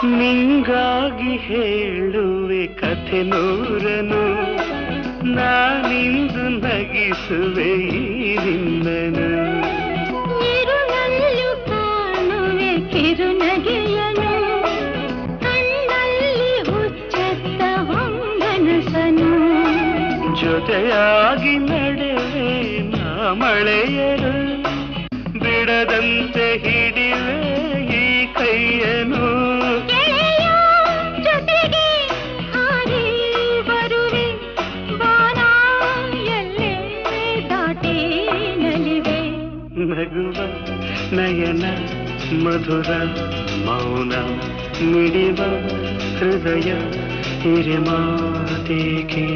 ನಿಂಗಾಗಿ ಹೇಳುವೆ ಕಥೆ ನೂರನು, ನಾನಿಂದು ನಗಿಸುವೆ ಈ ನಿನ್ನನು. ಇರುಳಲ್ಲೂ ಕಾಣುವೆ ಕಿರುನಗೆಯನು, ಕಣ್ಣಲ್ಲಿ ಹುಚ್ಚೆತ್ತ ಹೊಂಗನಸನು. ಜೊತೆಯಾಗಿ ನಡೆವೆ ನಾ ಮಳೆಯರು, ಬಿಡದಂತೆ ಹಿಡಿವೆ ಈ ಕೈಯನು. ಜೊತೆಗೆ ಹಾರಿ ಬರುವೆ, ಬಾನ ಎಲ್ಲೇ ದಾಟಿ ನಲಿವೆ. ನಗುವ ನಯನ ಮಧುರ ಮೌನ, ಮಿಡಿವ ಹೃದಯ ಹಿರಿಮಾತೇಕೆ.